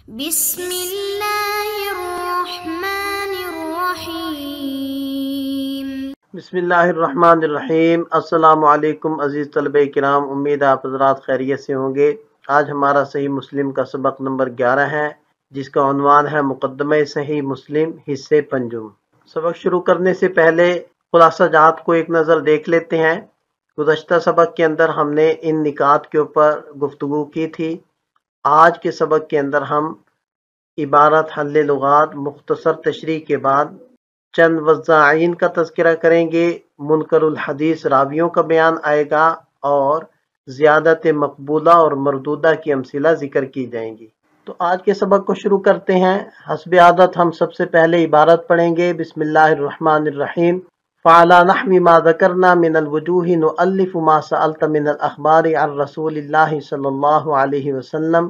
بسم اللہ الرحمن الرحیم۔ بسم اللہ الرحمن الرحیم۔ السلام علیکم عزیز طلبہ کرام، امید آپ حضرات خیریت سے ہوں گے۔ آج ہمارا صحیح مسلم کا سبق نمبر 11 ہے، جس کا عنوان ہے مقدمہ صحیح مسلم حصے پنجم۔ سبق شروع کرنے سے پہلے خلاصہ جات کو ایک نظر دیکھ لیتے ہیں۔ گزشتہ سبق کے اندر ہم نے ان نکات کے اوپر گفتگو کی تھی۔ آج کے سبق کے اندر ہم عبارت حل لغات مختصر تشریح کے بعد چند وضاعین کا تذکرہ کریں گے، منکر الحدیث راویوں کا بیان آئے گا اور زیادت مقبولہ اور مردودہ کی امثلہ ذکر کی جائیں گی۔ تو آج کے سبق کو شروع کرتے ہیں۔ حسب عادت ہم سب سے پہلے عبارت پڑھیں گے، بسم اللہ الرحمن الرحیم۔ فعلی نحو ما ذکرنا من الوجوہ نؤلف ما سألت من الاخبار عن رسول اللہ صلی اللہ علیہ وسلم،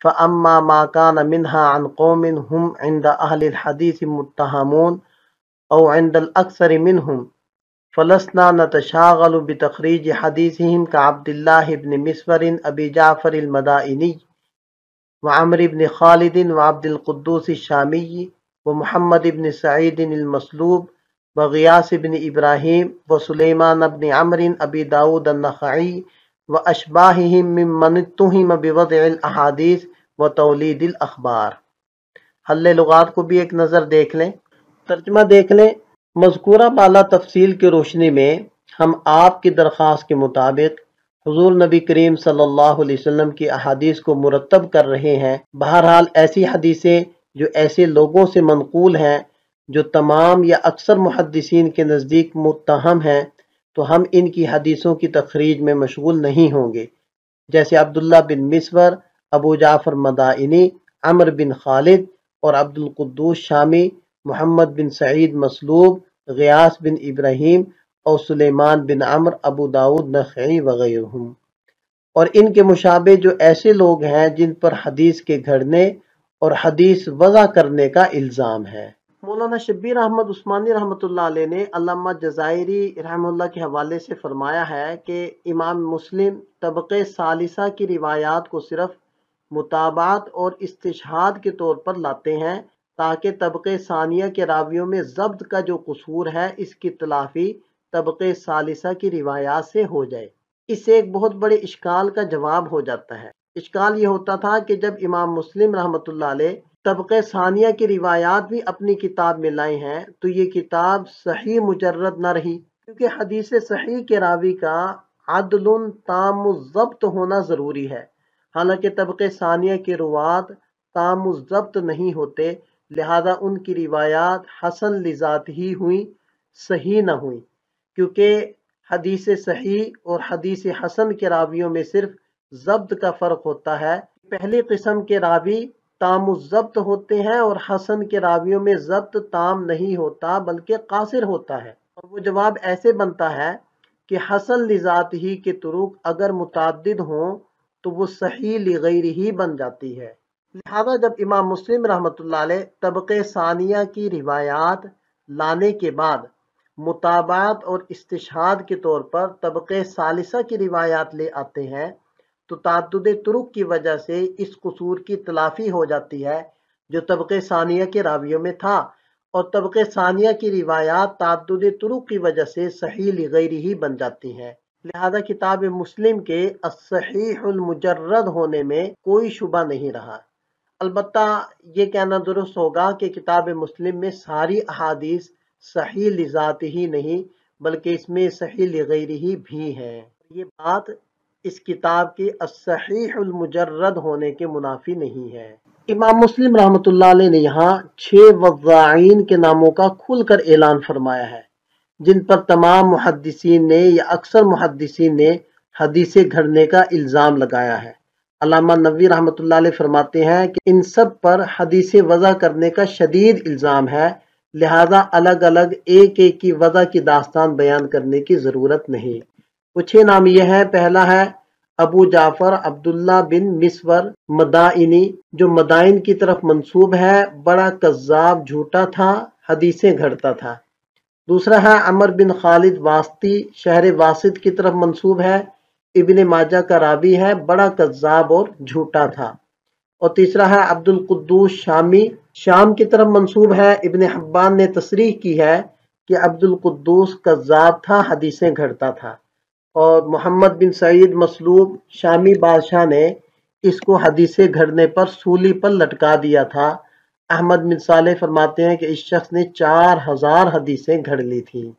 فاما ما كان منها عن قوم هم عند اہل الحدیث متہمون او عند الاکثر منهم فلسنا نتشاغل بتخریج حدیثهم كعبد الله بن مسور ابی جعفر المدائنی وعمر بن خالد وعبد القدوس الشامی ومحمد بن سعید المسلوب وغیاث بن ابراہیم وسلیمان بن عمر ابی داود النخعی واشباہہم ممن اتہم بوضع الاحادیث وتولید الاخبار۔ حل لغات کو بھی ایک نظر دیکھ لیں، ترجمہ دیکھ لیں۔ مذکورہ بالا تفصیل کی روشنی میں ہم آپ کی درخواست کے مطابق حضور نبی کریم صلی اللہ علیہ وسلم کی احادیث کو مرتب کر رہے ہیں۔ بہرحال ایسی حدیثیں جو ایسے لوگوں سے منقول ہیں جو تمام یا اکثر محدثین کے نزدیک متہم ہیں، تو ہم ان کی حدیثوں کی تخریج میں مشغول نہیں ہوں گے، جیسے عبداللہ بن مسور، ابو جعفر مدائنی، عمر بن خالد اور عبد القدوس شامی، محمد بن سعید مسلوب، غیاث بن ابراہیم اور سلیمان بن عمر ابو داود نخعی وغیرہم، اور ان کے مشابہ جو ایسے لوگ ہیں جن پر حدیث کے گھڑنے اور حدیث وضع کرنے کا الزام ہے۔ مولانا شبیر احمد عثمانی رحمۃ اللہ علیہ نے علامہ جزائری رحمہ اللہ کے حوالے سے فرمایا ہے کہ امام مسلم طبقہ ثالثہ کی روایات کو صرف متابعت اور استشہاد کے طور پر لاتے ہیں، تاکہ طبقہ ثانیہ کے راویوں میں ضبط کا جو قصور ہے اس کی تلافی طبقہ ثالثہ کی روایات سے ہو جائے۔ اس سے ایک بہت بڑے اشکال کا جواب ہو جاتا ہے۔ اشکال یہ ہوتا تھا کہ جب امام مسلم رحمۃ اللہ علیہ طبقہ ثانیہ کی روایات بھی اپنی کتاب میں لائے ہیں تو یہ کتاب صحیح مجرد نہ رہی، کیونکہ حدیث صحیح کے راوی کا عدل تام الضبط ہونا ضروری ہے، حالانکہ طبقہ ثانیہ کے روات تام الضبط نہیں ہوتے، لہذا ان کی روایات حسن لذات ہی ہوئیں، صحیح نہ ہوئیں، کیونکہ حدیث صحیح اور حدیث حسن کے راویوں میں صرف ضبط کا فرق ہوتا ہے۔ پہلی قسم کے راوی تام الضبط ہوتے ہیں اور حسن کے راویوں میں ضبط تام نہیں ہوتا بلکہ قاصر ہوتا ہے، اور وہ جواب ایسے بنتا ہے کہ حسن لذات ہی کے طرق اگر متعدد ہوں تو وہ صحیح لغیر ہی بن جاتی ہے۔ لہذا جب امام مسلم رحمۃ اللہ علیہ طبقہ ثانیہ کی روایات لانے کے بعد متابعت اور استشہاد کے طور پر طبقہ ثالثہ کی روایات لے آتے ہیں تو تعدد طرق کی وجہ سے اس قصور کی تلافی ہو جاتی ہے جو طبقہ ثانیہ کے راویوں میں تھا، اور طبقہ ثانیہ کی روایات تعدد طرق کی وجہ سے صحیح لغیر ہی بن جاتی ہیں۔ لہذا کتاب مسلم کے الصحیح المجرد ہونے میں کوئی شبہ نہیں رہا۔ البتہ یہ کہنا درست ہوگا کہ کتاب مسلم میں ساری احادیث صحیح لذات ہی نہیں بلکہ اس میں صحیح لغیر ہی بھی ہیں۔ یہ بات اس کتاب کے الصحیح المجرد ہونے کے منافی نہیں ہے۔ امام مسلم رحمۃ اللہ علیہ نے یہاں 6 وضاعین کے ناموں کا کھل کر اعلان فرمایا ہے، جن پر تمام محدثین نے یا اکثر محدثین نے حدیث گھڑنے کا الزام لگایا ہے۔ علامہ نووی رحمۃ اللہ علیہ فرماتے ہیں کہ ان سب پر حدیث وضع کرنے کا شدید الزام ہے، لہذا الگ الگ ایک ایک کی وضع کی داستان بیان کرنے کی ضرورت نہیں۔ وہ 6 نام یہ ہیں۔ پہلا ہے ابو جعفر عبداللہ بن مسور مدائنی، جو مدائن کی طرف منسوب ہے، بڑا کذاب جھوٹا تھا، حدیثیں گھڑتا تھا۔ دوسرا ہے عمر بن خالد واسطی، شہر واسط کی طرف منسوب ہے، ابن ماجہ کا راوی ہے، بڑا کذاب اور جھوٹا تھا۔ اور تیسرا ہے عبد القدوس شامی، شام کی طرف منسوب ہے۔ ابن حبان نے تصریح کی ہے کہ عبد القدوس کذاب تھا، حدیثیں گھڑتا تھا، اور محمد بن سعید مسلوب شامی بادشاہ نے اس کو حدیثیں گھڑنے پر سولی پر لٹکا دیا تھا۔ احمد بن صالح فرماتے ہیں کہ اس شخص نے 4000 حدیثیں گھڑ لی تھیں۔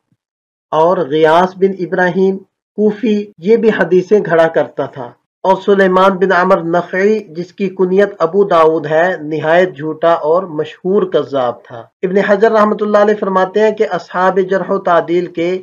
اور غیاث بن ابراہیم کوفی یہ بھی حدیثیں گھڑا کرتا تھا۔ اور سلیمان بن عمر نخعی جس کی کنیت ابو داؤد ہے، نہایت جھوٹا اور مشہور کذاب تھا۔ ابن حجر رحمۃ اللہ علیہ فرماتے ہیں کہ اصحاب جرح و تعدیل کے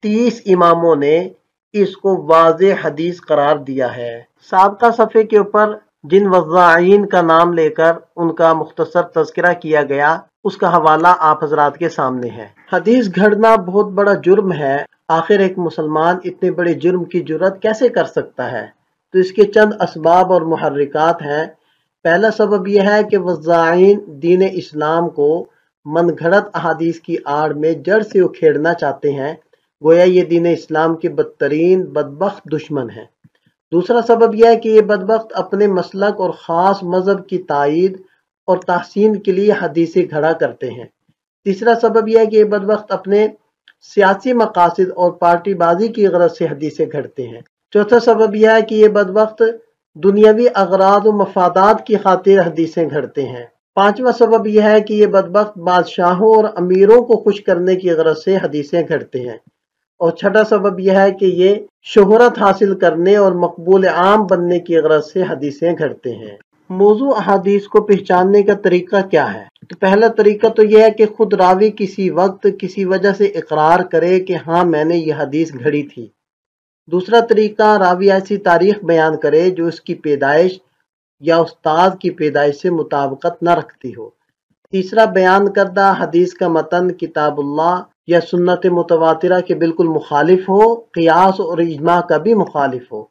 30 اماموں نے اس کو واضح حدیث قرار دیا ہے۔ سابقہ صفحے کے اوپر جن وضاعین کا نام لے کر ان کا مختصر تذکرہ کیا گیا اس کا حوالہ آپ حضرات کے سامنے ہے۔ حدیث گھڑنا بہت بڑا جرم ہے، آخر ایک مسلمان اتنے بڑے جرم کی جرات کیسے کر سکتا ہے؟ تو اس کے چند اسباب اور محرکات ہیں۔ پہلا سبب یہ ہے کہ وضاعین دین اسلام کو من گھڑت احادیث کی آڑ میں جڑ سے اکھیڑنا چاہتے ہیں، گویا یہ دین اسلام کے بدترین بدبخت دشمن ہیں۔ دوسرا سبب یہ ہے کہ یہ بدبخت اپنے مسلک اور خاص مذہب کی تائید اور تحسین کے لیے حدیثیں گھڑا کرتے ہیں۔ تیسرا سبب یہ ہے کہ یہ بدبخت اپنے سیاسی مقاصد اور پارٹی بازی کی غرض سے حدیثیں گھڑتے ہیں۔ چوتھا سبب یہ ہے کہ یہ بدبخت دنیاوی اغراض و مفادات کی خاطر حدیثیں گھڑتے ہیں۔ پانچواں سبب یہ ہے کہ یہ بدبخت بادشاہوں اور امیروں کو خوش کرنے کی غرض سے حدیثیں گھڑتے ہیں۔ اور چھٹا سبب یہ ہے کہ یہ شہرت حاصل کرنے اور مقبول عام بننے کی غرض سے حدیثیں گھڑتے ہیں۔ موضوع احادیث کو پہچاننے کا طریقہ کیا ہے؟ تو پہلا طریقہ تو یہ ہے کہ خود راوی کسی وقت کسی وجہ سے اقرار کرے کہ ہاں میں نے یہ حدیث گھڑی تھی۔ دوسرا طریقہ راوی ایسی تاریخ بیان کرے جو اس کی پیدائش یا استاد کی پیدائش سے مطابقت نہ رکھتی ہو۔ تیسرا بیان کردہ حدیث کا متن کتاب اللہ یا سنت متواترہ کے بالکل مخالف ہو، قیاس اور اجماع کا بھی مخالف ہو۔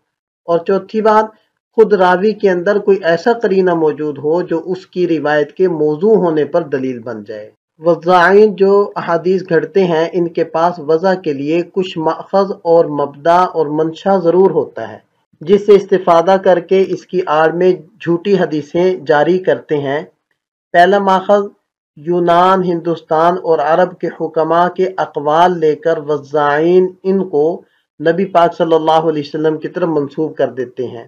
اور چوتھی بات، خود راوی کے اندر کوئی ایسا قرینہ موجود ہو جو اس کی روایت کے موضوع ہونے پر دلیل بن جائے۔ وضاعین جو احادیث گھڑتے ہیں ان کے پاس وضع کے لیے کچھ مأخذ اور مبدا اور منشا ضرور ہوتا ہے، جس سے استفادہ کر کے اس کی آڑ میں جھوٹی حدیثیں جاری کرتے ہیں۔ پہلا ماخذ یونان، ہندوستان اور عرب کے حکماء کے اقوال لے کر وضاعین ان کو نبی پاک صلی اللہ علیہ وسلم کی طرف منسوب کر دیتے ہیں۔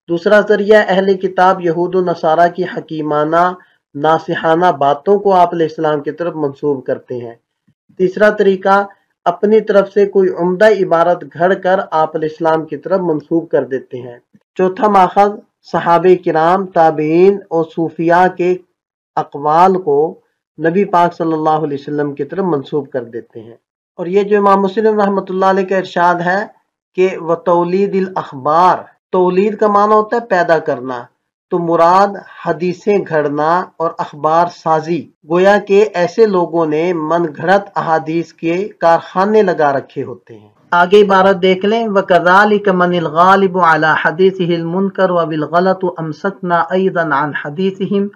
دوسرا ذریعہ اہل کتاب یہود و نصارہ کی حکیمانہ ناصحانہ باتوں کو آپ علیہ السلام کی طرف منسوب کرتے ہیں۔ تیسرا طریقہ اپنی طرف سے کوئی عمدہ عبارت گھڑ کر آپ علیہ السلام کی طرف منسوب کر دیتے ہیں۔ چوتھا ماخذ صحابہ کرام، تابعین اور صوفیاء کے اقوال کو نبی پاک صلی اللہ علیہ وسلم کی طرف منسوب کر دیتے ہیں۔ اور یہ جو امام مسلم رحمۃ اللہ علیہ کا ارشاد ہے کہ وَتَوْلِيدِ الْأَخْبَارِ، تولید کا معنی ہوتا ہے پیدا کرنا، تو مراد حدیثیں گھڑنا اور اخبار سازی، گویا کہ ایسے لوگوں نے من گھڑت احادیث کے کارخانے لگا رکھے ہوتے ہیں۔ آگے عبارت دیکھ لیں، وَكَذَلِكَ مَنِ الْغَالِبُ عَلَى حَدِيثِهِ الْمُنْكَرُ وَبِالْغَلَطُ أَمْسَكْنَا أَيْضًا عَنْ حَدِيثِهِمْ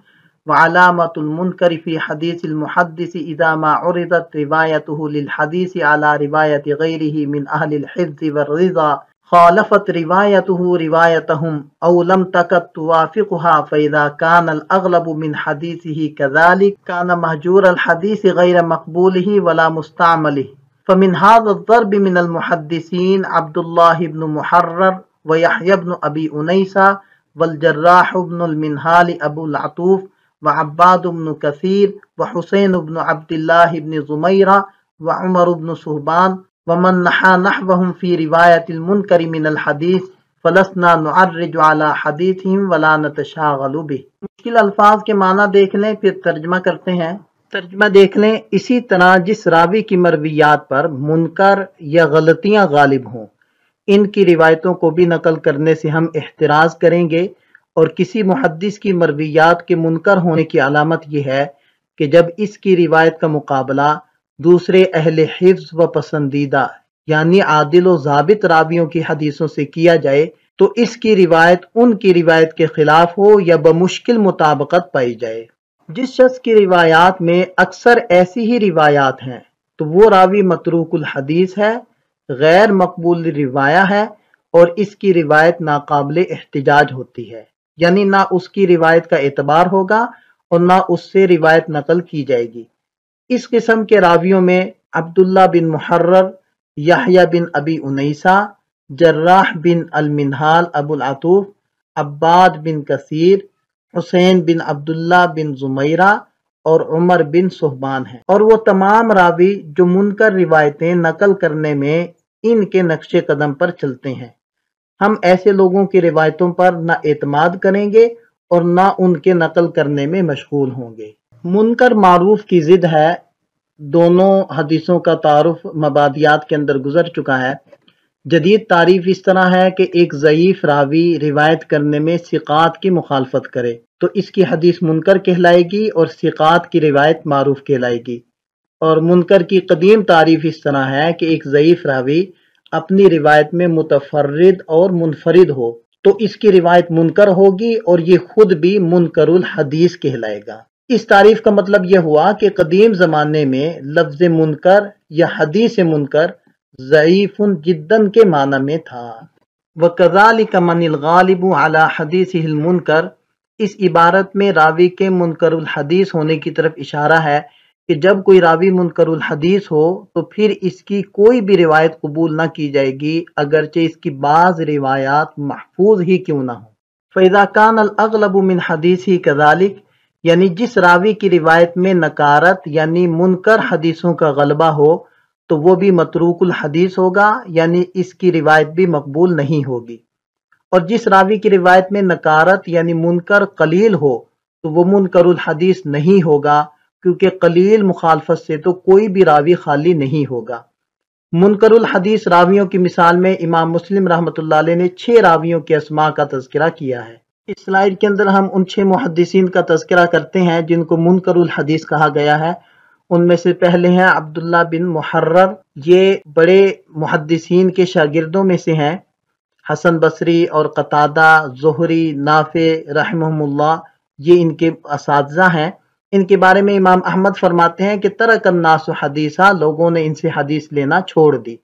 وعلامة المنكر في حديث المحدث إذا ما عرضت روايته للحديث على رواية غيره من أهل الحفظ والرضا خالفت روايته روايتهم أو لم تكد توافقها، فإذا كان الأغلب من حديثه كذلك كان مهجور الحديث غير مقبوله ولا مستعمله۔ فمن هذا الضرب من المحدثين عبد الله بن محرر ويحيى بن أبي أنيسة والجراح بن المنهال أبو العطوف وعباد بن كثير وحسين بن عبد الله بن زميرة وعمر بن صهبان ومن نحى نحوهم في رواية المنكر من الحديث فلسنا نعرج على حديثهم ولا نتشاغل به۔ مشکل الفاظ کے معنی دیکھ لیں پھر ترجمہ کرتے ہیں۔ ترجمہ دیکھ لیں، اسی طرح جس راوی کی مرویات پر منکر یا غلطیاں غالب ہوں ان کی روایتوں کو بھی نقل کرنے سے ہم احتراز کریں گے، اور کسی محدث کی مرویات کے منکر ہونے کی علامت یہ ہے کہ جب اس کی روایت کا مقابلہ دوسرے اہل حفظ و پسندیدہ یعنی عادل و ضابط راویوں کی حدیثوں سے کیا جائے تو اس کی روایت ان کی روایت کے خلاف ہو یا بمشکل مطابقت پائی جائے۔ جس شخص کی روایات میں اکثر ایسی ہی روایات ہیں تو وہ راوی متروک الحدیث ہے، غیر مقبول روایہ ہے اور اس کی روایت ناقابل احتجاج ہوتی ہے۔ یعنی نہ اس کی روایت کا اعتبار ہوگا اور نہ اس سے روایت نقل کی جائے گی۔ اس قسم کے راویوں میں عبداللہ بن محرر، یحییٰ بن ابی انیسہ، جراح بن المنہال ابو العطوف، عباد بن کثیر، حسین بن عبداللہ بن زمیرہ اور عمر بن صہبان ہیں، اور وہ تمام راوی جو منکر روایتیں نقل کرنے میں ان کے نقش قدم پر چلتے ہیں۔ ہم ایسے لوگوں کی روایتوں پر نہ اعتماد کریں گے اور نہ ان کے نقل کرنے میں مشغول ہوں گے۔ منکر معروف کی ضد ہے۔ دونوں حدیثوں کا تعارف مبادیات کے اندر گزر چکا ہے۔ جدید تعریف اس طرح ہے کہ ایک ضعیف راوی روایت کرنے میں ثقات کی مخالفت کرے تو اس کی حدیث منکر کہلائے گی اور ثقات کی روایت معروف کہلائے گی۔ اور منکر کی قدیم تعریف اس طرح ہے کہ ایک ضعیف راوی اپنی روایت میں متفرد اور منفرد ہو تو اس کی روایت منکر ہوگی اور یہ خود بھی منکر الحدیث کہلائے گا۔ اس تعریف کا مطلب یہ ہوا کہ قدیم زمانے میں لفظ منکر یا حدیث منکر ضعیف جداً کے معنی میں تھا۔ وَكَذَلِكَ مَنِ الْغَالِبُ عَلَى حَدِيثِهِ الْمُنْكَرِ، اس عبارت میں راوی کے منکر الحدیث ہونے کی طرف اشارہ ہے کہ جب کوئی راوی منکر الحدیث ہو تو پھر اس کی کوئی بھی روایت قبول نہ کی جائے گی اگرچہ اس کی بعض روایات محفوظ ہی کیوں نہ ہوں۔ فَإِذَا كَانَ الْأَغْلَبُ مِنْ حَدِيثِهِ كَذَلِكَ، یعنی جس راوی کی روایت میں نکارت یعنی منکر حدیثوں کا غلبہ ہو تو وہ بھی متروک الحدیث ہوگا، یعنی اس کی روایت بھی مقبول نہیں ہوگی۔ اور جس راوی کی روایت میں نکارت یعنی منکر قلیل ہو تو وہ منکر الحدیث نہیں ہوگا، کیونکہ قلیل مخالفت سے تو کوئی بھی راوی خالی نہیں ہوگا۔ منکر الحدیث راویوں کی مثال میں امام مسلم رحمۃ اللہ علیہ نے 6 راویوں کے اسماء کا تذکرہ کیا ہے۔ اس سلائیڈ کے اندر ہم ان 6 محدثین کا تذکرہ کرتے ہیں جن کو منکر الحدیث کہا گیا ہے۔ ان میں سے پہلے ہیں عبداللہ بن محرر، یہ بڑے محدثین کے شاگردوں میں سے ہیں۔ حسن بصری اور قتادہ، زہری، نافع رحمہم اللہ یہ ان کے اساتذہ ہیں۔ ان کے بارے میں امام احمد فرماتے ہیں کہ ترک الناس حدیثا، لوگوں نے ان سے حدیث لینا چھوڑ دی۔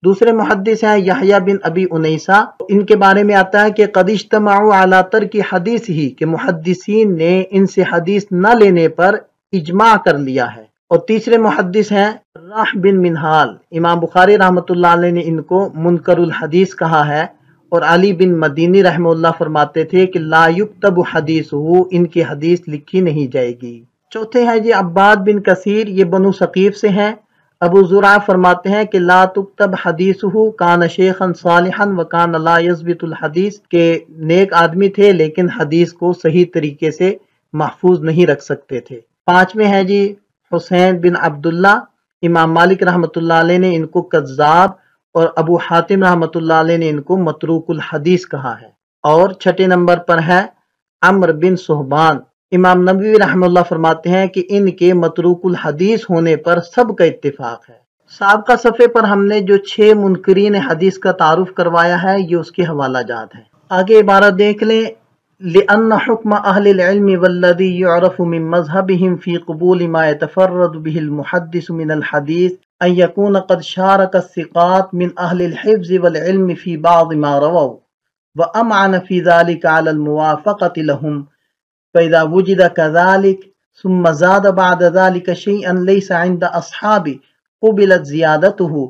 دوسرے محدث ہیں یحییٰ بن ابی انیسہ، ان کے بارے میں آتا ہے کہ قد اجتمعوا علی ترک حدیث ہی، کہ محدثین نے ان سے حدیث نہ لینے پر اجماع کر لیا ہے۔ اور تیسرے محدث ہیں جراح بن منہال، امام بخاری رحمۃ اللہ علیہ نے ان کو منکر الحدیث کہا ہے، اور علی بن مدینی رحمہ اللہ فرماتے تھے کہ لا یکتب حدیثہ، ان کی حدیث لکھی نہیں جائے گی۔ چوتھے ہیں جی عباد بن کثیر، یہ بنو ثقیف سے ہیں۔ ابو زرع فرماتے ہیں کہ لا تکتب حدیثہ کان شیخا صالحا وکان لا یضبط الحدیث، کہ نیک آدمی تھے لیکن حدیث کو صحیح طریقے سے محفوظ نہیں رکھ سکتے تھے۔ پانچویں ہیں جی حسین بن عبداللہ، امام مالک رحمۃ اللہ علیہ نے ان کو کذاب اور ابو حاتم رحمۃ اللہ علیہ نے ان کو متروک الحدیث کہا ہے۔ اور چھٹے نمبر پر ہے عمر بن صہبان، امام نبوی رحمہ اللہ فرماتے ہیں کہ ان کے متروک الحدیث ہونے پر سب کا اتفاق ہے۔ سابقہ صفحے پر ہم نے جو 6 منکرین حدیث کا تعارف کروایا ہے یہ اس کے حوالہ جات ہیں۔ آگے عبارت دیکھ لیں، لِأَنَّ حُكْمَ أَهْلِ الْعِلْمِ وَالَّذِي يُعْرَفُ مِن مَذْهَبِهِمْ فِي قبول ما يتفرد به المحدث من الحديث أن يكون قد شارك الثقات من أهل الحفظ والعلم في بعض ما رووا وأمعن في ذلك على الموافقة لهم، فإذا وجد كذلك ثم زاد بعد ذلك شيئا ليس عند أصحابه قبلت زيادته،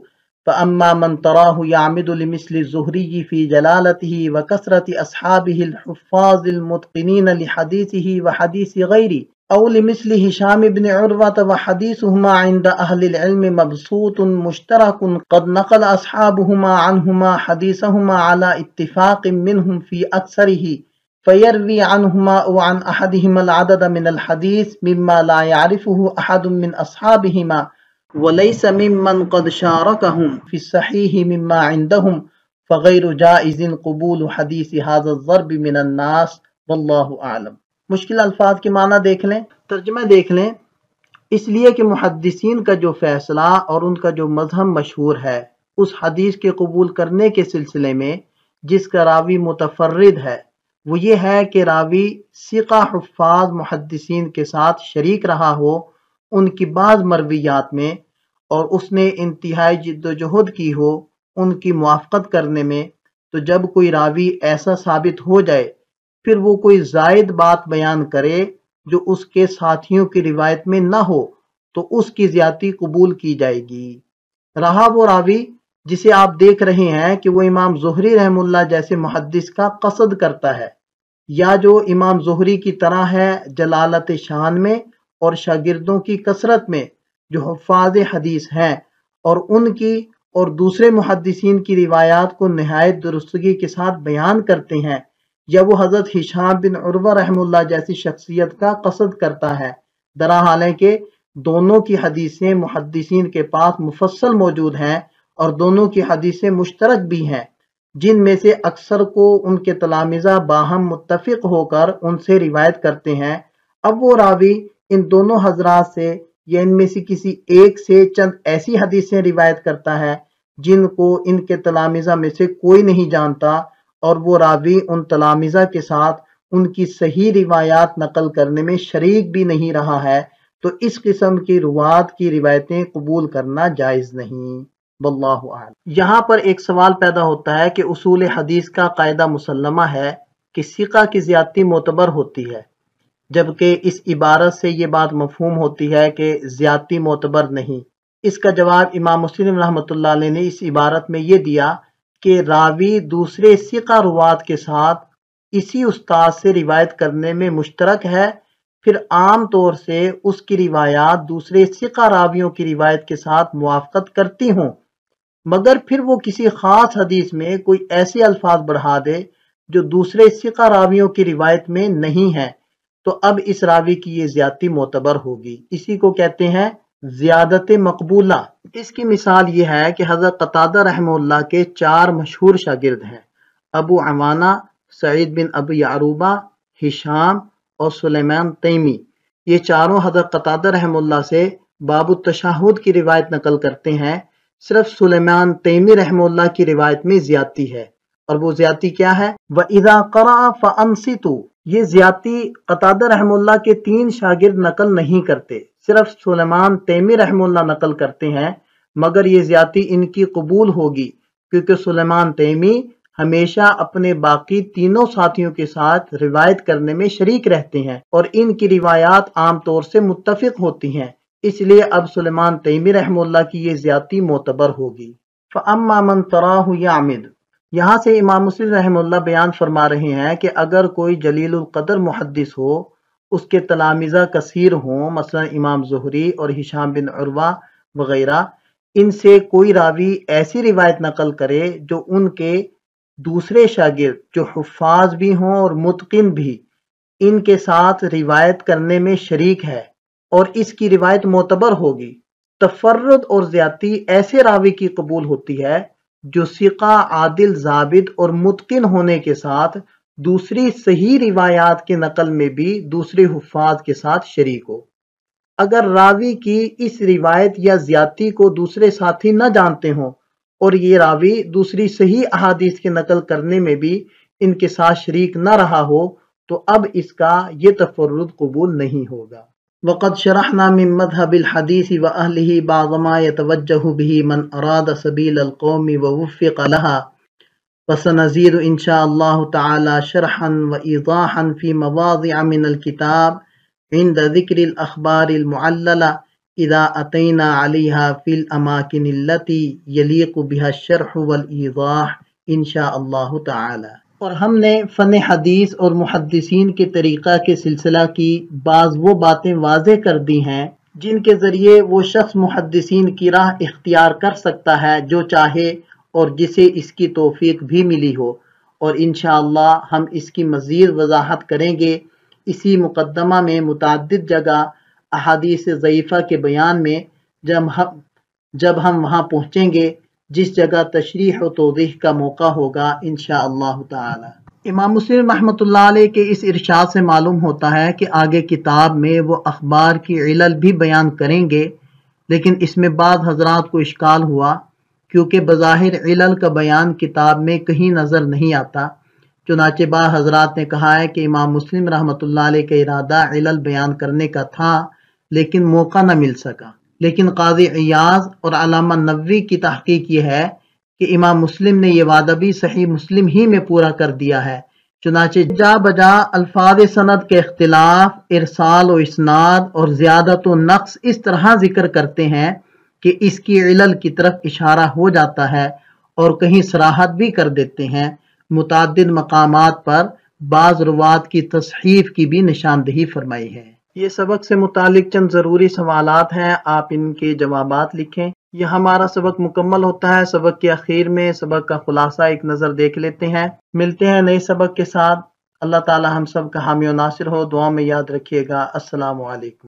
فأما من تراه يعمد لمثل الزهري في جلالته وكثرة أصحابه الحفاظ المتقنين لحديثه وحديث غيره، أو لمثل هشام بن عروة وحديثهما عند أهل العلم مبسوط مشترك قد نقل أصحابهما عنهما حديثهما على اتفاق منهم في أكثره، فيروي عنهما وعن أحدهما العدد من الحديث مما لا يعرفه أحد من أصحابهما، وليس ممن قد شاركهم في الصحيح مما عندهم، فغير جائز قبول حديث هذا الضرب من الناس، والله أعلم۔ مشکل الفاظ کے معنی دیکھ لیں، ترجمہ دیکھ لیں۔ اس لیے کہ محدثین کا جو فیصلہ اور ان کا جو مذہب مشہور ہے اس حدیث کے قبول کرنے کے سلسلے میں جس کا راوی متفرد ہے وہ یہ ہے کہ راوی ثقہ حفاظ محدثین کے ساتھ شریک رہا ہو ان کی بعض مرویات میں، اور اس نے انتہائی جد و جہد کی ہو ان کی موافقت کرنے میں، تو جب کوئی راوی ایسا ثابت ہو جائے پھر وہ کوئی زائد بات بیان کرے جو اس کے ساتھیوں کی روایت میں نہ ہو تو اس کی زیادتی قبول کی جائے گی۔ رہا وہ راوی جسے آپ دیکھ رہے ہیں کہ وہ امام زہری رحم اللہ جیسے محدث کا قصد کرتا ہے، یا جو امام زہری کی طرح ہے جلالت شان میں اور شاگردوں کی کثرت میں، جو حفاظ حدیث ہیں اور ان کی اور دوسرے محدثین کی روایات کو نہایت درستگی کے ساتھ بیان کرتے ہیں، یا وہ حضرت ہشام بن عروہ رحم اللہ جیسی شخصیت کا قصد کرتا ہے، درا حالانکہ دونوں کی حدیثیں محدثین کے پاس مفصل موجود ہیں اور دونوں کی حدیثیں مشترک بھی ہیں، جن میں سے اکثر کو ان کے تلامذہ باہم متفق ہو کر ان سے روایت کرتے ہیں۔ اب وہ راوی ان دونوں حضرات سے یا ان میں سے کسی ایک سے چند ایسی حدیثیں روایت کرتا ہے جن کو ان کے تلامذہ میں سے کوئی نہیں جانتا، اور وہ راوی ان تلامذہ کے ساتھ ان کی صحیح روایات نقل کرنے میں شریک بھی نہیں رہا ہے، تو اس قسم کی روات کی روایتیں قبول کرنا جائز نہیں۔ واللہ اعلم۔ یہاں پر ایک سوال پیدا ہوتا ہے کہ اصول حدیث کا قاعدہ مسلمہ ہے کہ ثقہ کی زیادتی معتبر ہوتی ہے، جبکہ اس عبارت سے یہ بات مفہوم ہوتی ہے کہ زیادتی معتبر نہیں۔ اس کا جواب امام مسلم رحمۃ اللہ علیہ نے اس عبارت میں یہ دیا کہ راوی دوسرے ثقہ روات کے ساتھ اسی استاد سے روایت کرنے میں مشترک ہے، پھر عام طور سے اس کی روایات دوسرے ثقہ راویوں کی روایت کے ساتھ موافقت کرتی ہوں، مگر پھر وہ کسی خاص حدیث میں کوئی ایسے الفاظ بڑھا دے جو دوسرے ثقہ راویوں کی روایت میں نہیں ہیں، تو اب اس راوی کی یہ زیادتی معتبر ہوگی۔ اسی کو کہتے ہیں زیادت مقبولہ۔ اس کی مثال یہ ہے کہ حضرت قتادہ رحمہ اللہ کے 4 مشہور شاگرد ہیں، ابو عوانہ، سعید بن ابی عروبہ، ہشام اور سلیمان تیمی۔ یہ چاروں حضرت قتادہ رحمہ اللہ سے باب التشہد کی روایت نقل کرتے ہیں، صرف سلیمان تیمی رحمہ اللہ کی روایت میں زیادتی ہے، اور وہ زیادتی کیا ہے؟ وَإِذَا قَرَأَ فَأَنصِتُوا۔ یہ زیادتی قتادہ رحمہ اللہ کے 3 شاگرد نقل نہیں کرتے، صرف سلیمان تیمی رحمہ اللہ نقل کرتے ہیں، مگر یہ زیادتی ان کی قبول ہوگی کیونکہ سلیمان تیمی ہمیشہ اپنے باقی تینوں ساتھیوں کے ساتھ روایت کرنے میں شریک رہتے ہیں اور ان کی روایات عام طور سے متفق ہوتی ہیں، اس لیے اب سلیمان تیمی رحمہ اللہ کی یہ زیادتی معتبر ہوگی۔ فَأَمَّا مَنْ تَرَاهُ يَعْمِدُ۔ یہاں سے امام مسلم رحمہ اللہ بیان فرما رہے ہیں کہ اگر کوئی جلیل القدر محدث ہو، اس کے تلامذہ کثیر ہوں، مثلا امام زہری اور ہشام بن عروہ وغیرہ، ان سے کوئی راوی ایسی روایت نقل کرے جو ان کے دوسرے شاگرد جو حفاظ بھی ہوں اور متقن بھی ان کے ساتھ روایت کرنے میں شریک ہے اور اس کی روایت معتبر ہوگی۔ تفرد اور زیادتی ایسے راوی کی قبول ہوتی ہے جو ثقہ، عادل، ضابط اور متقن ہونے کے ساتھ دوسری صحیح روایات کے نقل میں بھی دوسرے حفاظ کے ساتھ شریک ہو۔ اگر راوی کی اس روایت یا زیادتی کو دوسرے ساتھی نہ جانتے ہوں اور یہ راوی دوسری صحیح احادیث کے نقل کرنے میں بھی ان کے ساتھ شریک نہ رہا ہو تو اب اس کا یہ تفرد قبول نہیں ہوگا۔ وقد شرحنا من مذهب الحديث وأهله بعض ما يتوجه به من أراد سبيل القوم ووفق لها، وسنزيد إن شاء الله تعالى شرحا وإيضاحا في مواضع من الكتاب عند ذكر الأخبار المعللة إذا أتينا عليها في الأماكن التي يليق بها الشرح والإيضاح إن شاء الله تعالى۔ اور ہم نے فن حدیث اور محدثین کے طریقہ کے سلسلہ کی بعض وہ باتیں واضح کر دی ہیں جن کے ذریعے وہ شخص محدثین کی راہ اختیار کر سکتا ہے جو چاہے اور جسے اس کی توفیق بھی ملی ہو، اور انشاءاللہ ہم اس کی مزید وضاحت کریں گے اسی مقدمہ میں متعدد جگہ احادیث ضعیفہ کے بیان میں جب ہم وہاں پہنچیں گے، جس جگہ تشریح و توضیح کا موقع ہوگا انشاءاللہ تعالی۔ امام مسلم رحمۃ اللہ علیہ کے اس ارشاد سے معلوم ہوتا ہے کہ آگے کتاب میں وہ اخبار کی علل بھی بیان کریں گے، لیکن اس میں بعض حضرات کو اشکال ہوا کیونکہ بظاہر علل کا بیان کتاب میں کہیں نظر نہیں آتا، چنانچہ بعض حضرات نے کہا ہے کہ امام مسلم رحمۃ اللہ علیہ کا ارادہ علل بیان کرنے کا تھا لیکن موقع نہ مل سکا، لیکن قاضی عیاض اور علامہ نووی کی تحقیق یہ ہے کہ امام مسلم نے یہ وعدہ بھی صحیح مسلم ہی میں پورا کر دیا ہے چنانچہ جا بجا الفاظ سند کے اختلاف، ارسال و اسناد اور زیادت و نقص اس طرح ذکر کرتے ہیں کہ اس کی علل کی طرف اشارہ ہو جاتا ہے اور کہیں صراحت بھی کر دیتے ہیں۔ متعدد مقامات پر بعض روات کی تصحیف کی بھی نشاندہی فرمائی ہے۔ یہ سبق سے متعلق چند ضروری سوالات ہیں، آپ ان کے جوابات لکھیں۔ یہ ہمارا سبق مکمل ہوتا ہے۔ سبق کے اخیر میں سبق کا خلاصہ ایک نظر دیکھ لیتے ہیں۔ ملتے ہیں نئے سبق کے ساتھ۔ اللہ تعالی ہم سب کا حامی و ناصر ہو۔ دعا میں یاد رکھیے گا۔ السلام علیکم۔